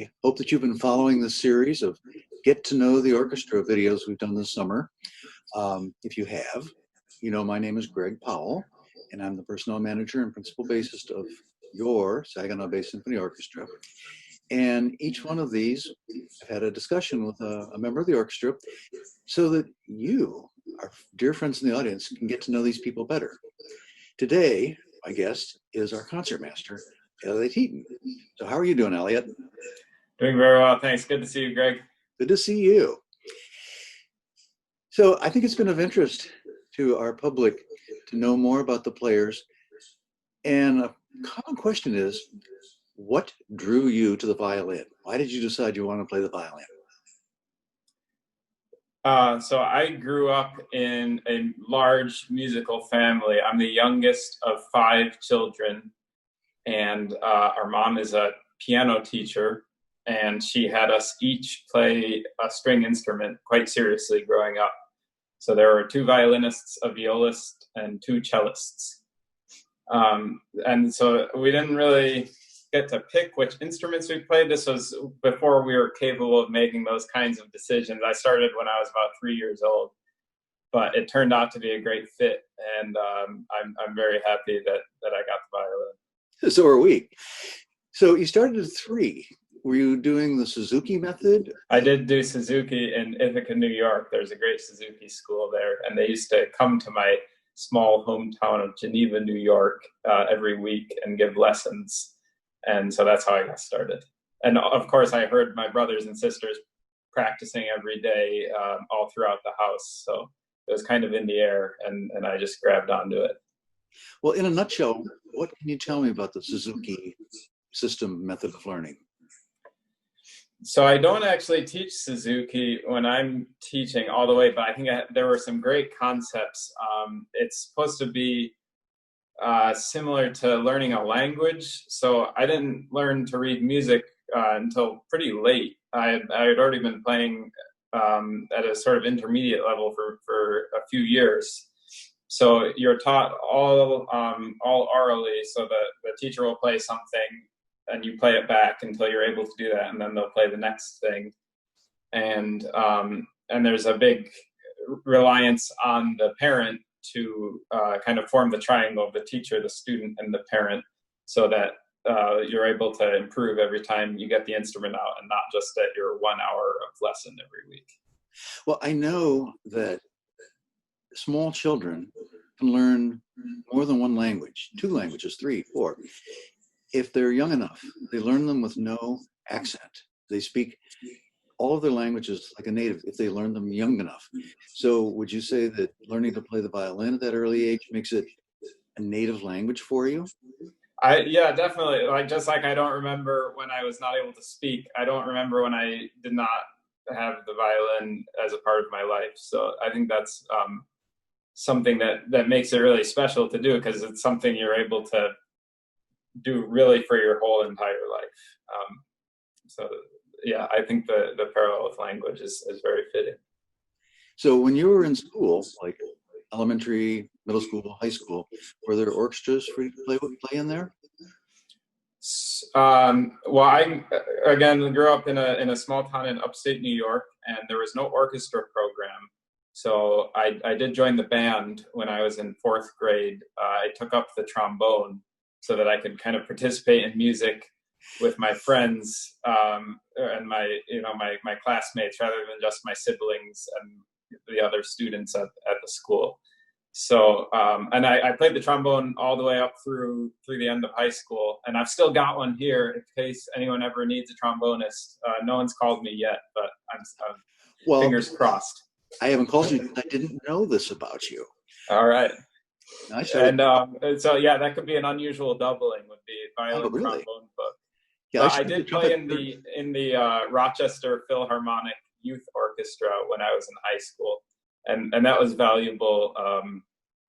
I hope that you've been following the series of Get to Know the Orchestra videos we've done this summer. If you have, you know my name is Greg Powell, and I'm the personnel manager and principal bassist of your Saginaw Bay Symphony Orchestra. And each one of these, I've had a discussion with a member of the orchestra so that you, our dear friends in the audience, can get to know these people better. Today, my guest is our concertmaster, Eliot Heaton. So how are you doing, Eliot? Doing very well, thanks. Good to see you, Greg. Good to see you. So I think it's been of interest to our public to know more about the players. And a common question is, what drew you to the violin? Why did you decide you want to play the violin? So I grew up in a large musical family. I'm the youngest of 5 children, and our mom is a piano teacher, and she had us each play a string instrument quite seriously growing up. So there were 2 violinists, a violist, and 2 cellists. And so we didn't really get to pick which instruments we played. This was before we were capable of making those kinds of decisions. I started when I was about 3 years old, but it turned out to be a great fit, and I'm very happy that I got the violin. So are we. So you started at 3. Were you doing the Suzuki method? I did do Suzuki in Ithaca, New York. There's a great Suzuki school there, and they used to come to my small hometown of Geneva, New York, every week and give lessons. And so that's how I got started. And of course, I heard my brothers and sisters practicing every day all throughout the house. So it was kind of in the air, and I just grabbed onto it. Well, in a nutshell, what can you tell me about the Suzuki system method of learning? So I don't actually teach Suzuki when I'm teaching all the way, but I think there were some great concepts. It's supposed to be similar to learning a language. So I didn't learn to read music until pretty late. I had already been playing at a sort of intermediate level for a few years. So you're taught all orally, so the teacher will play something and you play it back until you're able to do that, and then they'll play the next thing. And there's a big reliance on the parent to kind of form the triangle of the teacher, the student, and the parent, so that you're able to improve every time you get the instrument out, and not just at your 1 hour of lesson every week. Well, I know that small children can learn more than 1 language, 2 languages, 3, 4. If they're young enough, they learn them with no accent. They speak all of their languages like a native if they learn them young enough. So would you say that learning to play the violin at that early age makes it a native language for you? Yeah, definitely. Just like I don't remember when I was not able to speak, I don't remember when I did not have the violin as a part of my life. So I think that's something that makes it really special to do, because it's something you're able to do really for your whole entire life. So yeah, I think the parallel with language is very fitting. So when you were in school, like elementary, middle school, high school, were there orchestras for you to play in there? Well, I again grew up in a small town in upstate New York, and there was no orchestra program. So I did join the band when I was in 4th grade. I took up the trombone so that I could kind of participate in music with my friends and my classmates, rather than just my siblings and the other students at the school. So and I played the trombone all the way up through the end of high school, and I've still got one here in case anyone ever needs a trombonist. No one's called me yet, but I'm fingers crossed. I haven't called you. I didn't know this about you. All right. Nice. And so yeah, that could be an unusual doubling, would be violin trombone book. Yeah, I did play in the Rochester Philharmonic Youth Orchestra when I was in high school, and that was valuable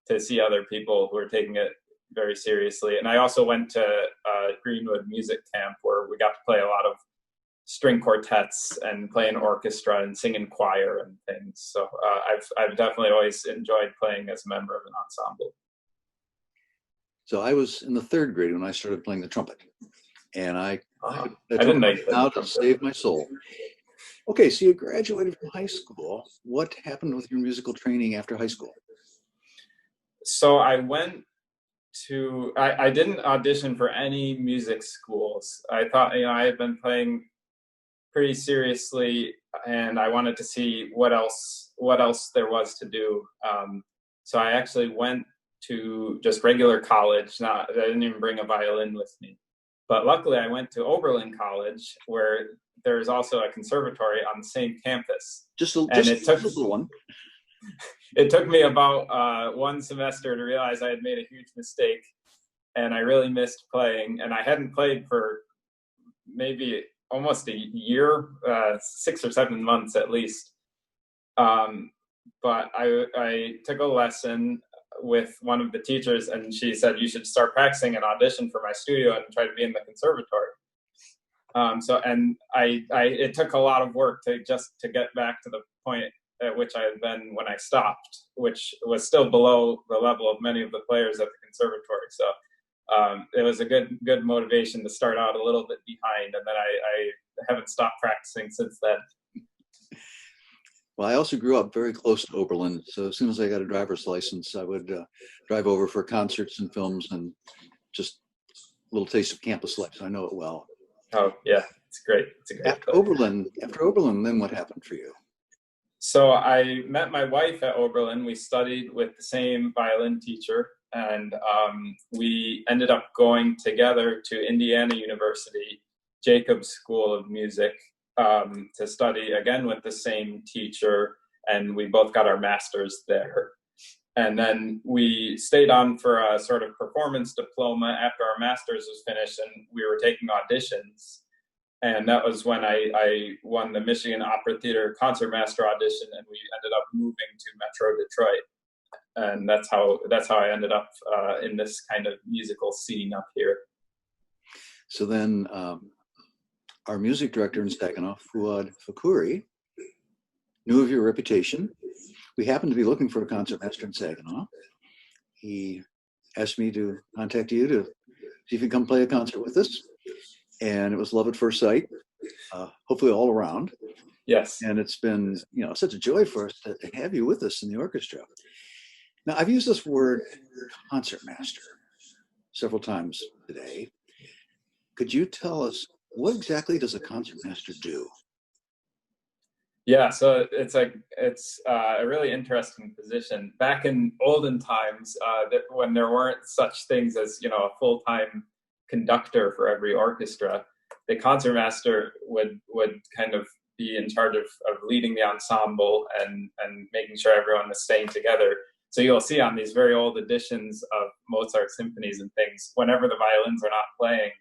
to see other people who were taking it very seriously. And I also went to Greenwood Music Camp, where we got to play a lot of string quartets and play in orchestra and sing in choir and things. So I've definitely always enjoyed playing as a member of an ensemble. So I was in the 3rd grade when I started playing the trumpet. and I I told didn't know you you played how the to trumpet. save my soul. Okay, so you graduated from high school. What happened with your musical training after high school? So I didn't audition for any music schools. I thought, I had been playing pretty seriously, and I wanted to see what else there was to do. So I actually went to just regular college. Not I didn't even bring a violin with me, but luckily I went to Oberlin College, where there's also a conservatory on the same campus. And Just a little one. it took me about one semester to realize I had made a huge mistake, and I really missed playing. And I hadn't played for maybe almost a year, 6 or 7 months at least. But I took a lesson with one of the teachers, and she said, you should start practicing and audition for my studio and try to be in the conservatory. It took a lot of work to get back to the point at which I had been when I stopped, which was still below the level of many of the players at the conservatory. So it was a good motivation to start out a little bit behind, and then I haven't stopped practicing since then. Well, I also grew up very close to Oberlin, so as soon as I got a driver's license, I would drive over for concerts and films and just a little taste of campus life. So I know it well. Oh yeah, it's great. It's a great After Oberlin, then what happened for you? So I met my wife at Oberlin. We studied with the same violin teacher, and we ended up going together to Indiana University, Jacobs School of Music, to study again with the same teacher, and we both got our masters there. And then we stayed on for a sort of performance diploma after our master's was finished, and we were taking auditions. And that was when I won the Michigan Opera Theater concertmaster audition, and we ended up moving to Metro Detroit. And that's how I ended up in this kind of musical scene up here. So then our music director in Saginaw, Fuad Fakuri, knew of your reputation. We happened to be looking for a concertmaster in Saginaw. He asked me to contact you to see if you come play a concert with us. And it was love at first sight, hopefully all around. Yes. And it's been, such a joy for us to have you with us in the orchestra. Now, I've used this word concertmaster several times today. Could you tell us, what exactly does a concertmaster do? Yeah, so it's a really interesting position. Back in olden times, when there weren't such things as a full-time conductor for every orchestra, the concertmaster would kind of be in charge of leading the ensemble and making sure everyone is staying together. So you'll see on these very old editions of Mozart symphonies and things, whenever the violins are not playing,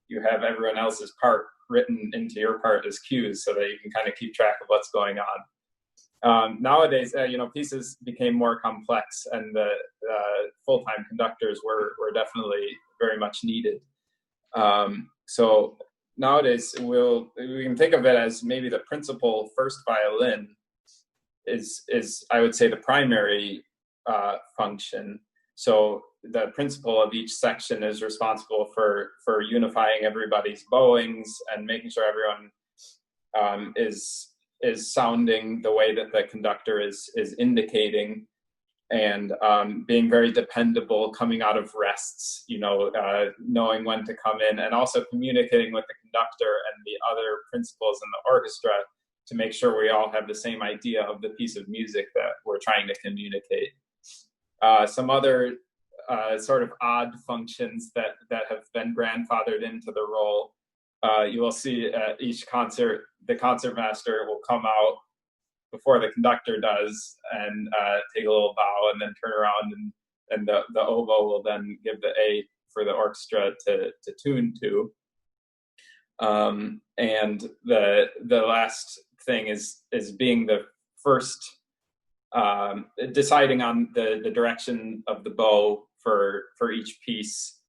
you have everyone else's part written into your part as cues so that you can kind of keep track of what's going on. Nowadays, pieces became more complex, and the full-time conductors were definitely very much needed. So nowadays, we can think of it as maybe the principal first violin is I would say the primary function. So the principal of each section is responsible for unifying everybody's bowings and making sure everyone is sounding the way that the conductor is indicating, and being very dependable, coming out of rests, knowing when to come in, and also communicating with the conductor and the other principals in the orchestra to make sure we all have the same idea of the piece of music that we're trying to communicate. Some other sort of odd functions that have been grandfathered into the role. You will see at each concert, the concertmaster will come out before the conductor does and take a little bow and then turn around, and the oboe will then give the A for the orchestra to tune to. And the last thing is being the first, deciding on the direction of the bow for each piece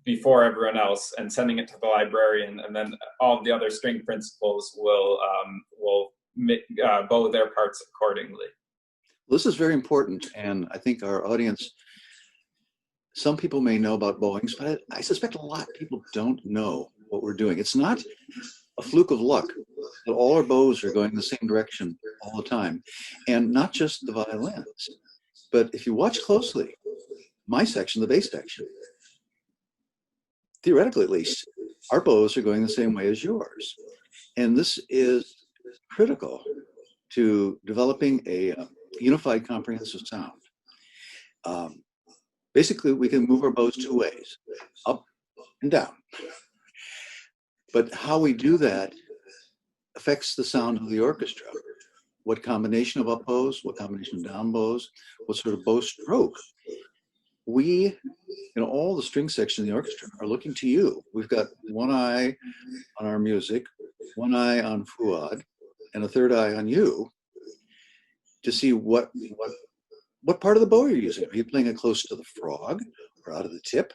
before everyone else, and sending it to the librarian, and then all of the other string principals will bow their parts accordingly. This is very important, and I think our audience, some people may know about bowings, but I suspect a lot of people don't know what we're doing. It's not a fluke of luck that all our bows are going the same direction all the time. And not just the violins, but if you watch closely, my section, the bass section, theoretically at least, our bows are going the same way as yours. And this is critical to developing a unified comprehensive sound. Basically, we can move our bows two ways, up and down. But how we do that affects the sound of the orchestra. What combination of up bows, what combination of down bows, what sort of bow stroke. We, all the string section of the orchestra are looking to you. We've got one eye on our music, one eye on Fuad, and a third eye on you to see what part of the bow you're using. Are you playing it close to the frog or out of the tip?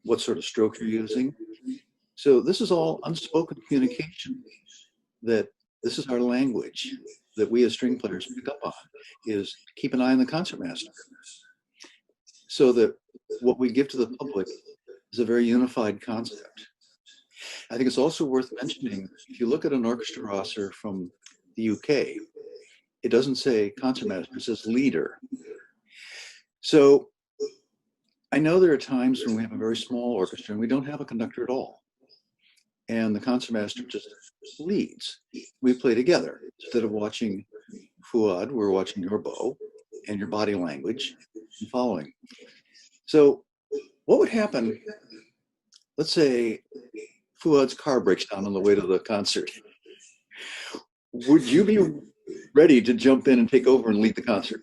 What sort of stroke you're using? So this is all unspoken communication, that this is our language that we as string players pick up on, is keep an eye on the concertmaster. So that what we give to the public is a very unified concept. I think it's also worth mentioning, if you look at an orchestra roster from the UK, it doesn't say concertmaster, it says leader. So I know there are times when we have a very small orchestra and we don't have a conductor at all. And the concertmaster just leads. We play together. Instead of watching Fuad, we're watching your bow and your body language and following. So what would happen, let's say Fuad's car breaks down on the way to the concert. Would you be ready to jump in and take over and lead the concert?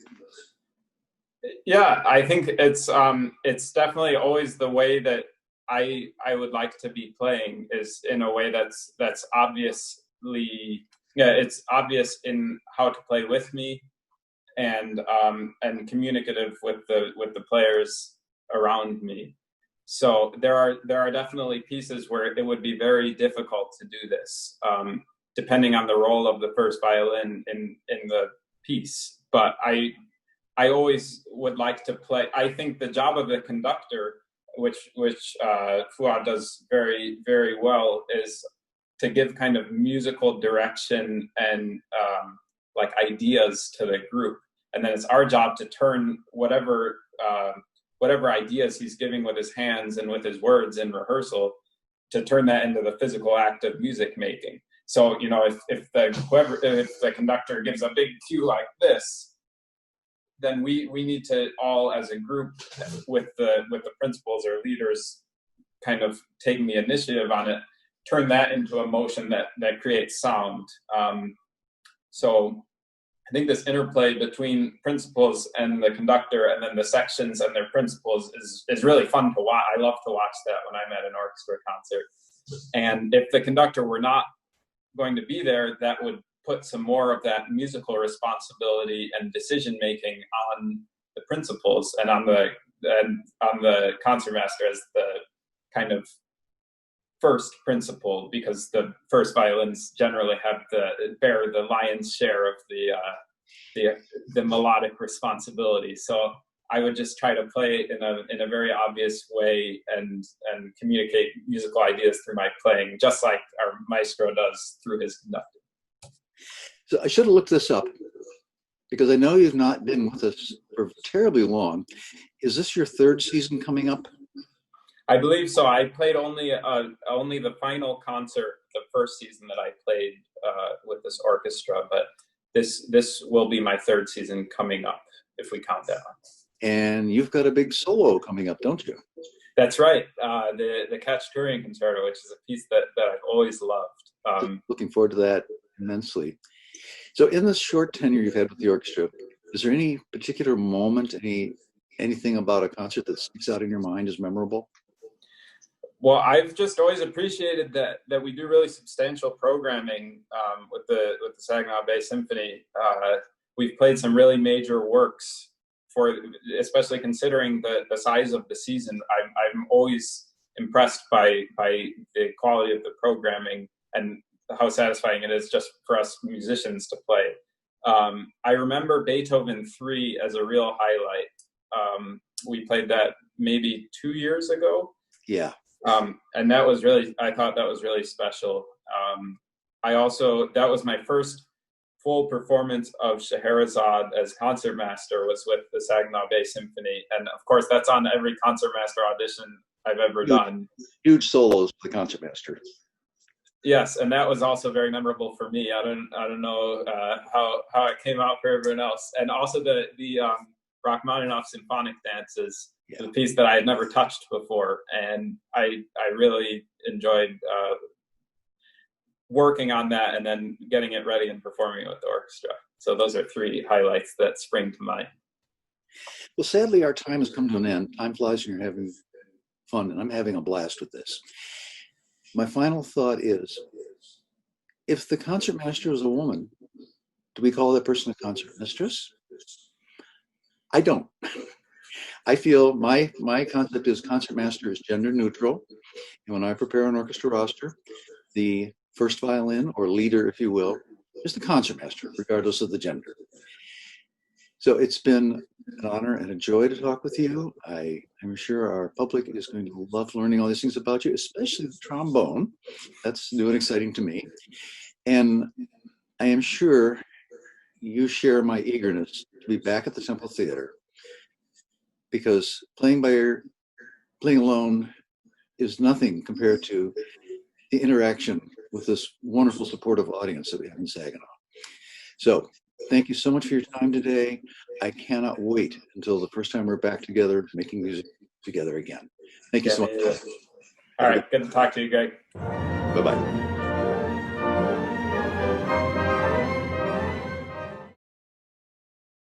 Yeah, I think it's definitely always the way that I would like to be playing, is in a way that's obviously, it's obvious in how to play with me, and communicative with the players around me. So there are definitely pieces where it would be very difficult to do this, depending on the role of the first violin in the piece. But I always would like to play. I think the job of the conductor, which Fuad does very, very well, is to give kind of musical direction and like ideas to the group. And then it's our job to turn whatever ideas he's giving with his hands and with his words in rehearsal, to turn that into the physical act of music making. So, if the conductor gives a big cue like this, then we need to all, as a group, with the principals or leaders, kind of taking the initiative on it, turn that into a motion that creates sound. So I think this interplay between principals and the conductor, and then the sections and their principals, is really fun to watch. I love to watch that when I'm at an orchestra concert. And if the conductor were not going to be there, that would put some more of that musical responsibility and decision making on the principals and on the concertmaster as the kind of first principal, because the first violins generally bear the lion's share of the melodic responsibility. So I would just try to play in a very obvious way and communicate musical ideas through my playing, just like our maestro does through his conducting. So I should have looked this up, because I know you've not been with us for terribly long. Is this your third season coming up? I believe so. I played only the final concert the first season that I played with this orchestra, but this will be my third season coming up, if we count that one. And you've got a big solo coming up, don't you? That's right. The Cacciatorian Concerto, which is a piece that I've always loved. Looking forward to that immensely. So in this short tenure you've had with the orchestra, is there any particular moment, anything about a concert that sticks out in your mind as memorable? Well, I've just always appreciated that we do really substantial programming with the Saginaw Bay Symphony. We've played some really major works, especially considering the size of the season. I'm always impressed by the quality of the programming and how satisfying it is just for us musicians to play. I remember Beethoven 3 as a real highlight. We played that maybe 2 years ago. Yeah. And that was really, I thought that was really special. That was my first full performance of Scheherazade as concertmaster, was with the Saginaw Bay Symphony. And of course, that's on every concertmaster audition I've ever done. Huge solos for the concertmaster. Yes, and that was also very memorable for me. I don't know how it came out for everyone else. And also the Rachmaninoff symphonic dances, the piece that I had never touched before, and I really enjoyed working on that and then getting it ready and performing it with the orchestra. So those are three highlights that spring to mind. Well, sadly, our time has come to an end. Time flies when you're having fun, and I'm having a blast with this. My final thought is, if the concertmaster is a woman, do we call that person a concertmistress? I don't. I feel my concept is concertmaster is gender neutral. And when I prepare an orchestra roster, the first violin, or leader, if you will, is the concertmaster, regardless of the gender. So it's been an honor and a joy to talk with you. I am sure our public is going to love learning all these things about you, especially the trombone. That's new and exciting to me. And I am sure you share my eagerness to be back at the Temple Theater, because playing alone is nothing compared to the interaction with this wonderful supportive audience that we have in Saginaw. So thank you so much for your time today. I cannot wait until the first time we're back together making music together again. Thank you so much. All right, good to talk to you, Greg. Bye-bye.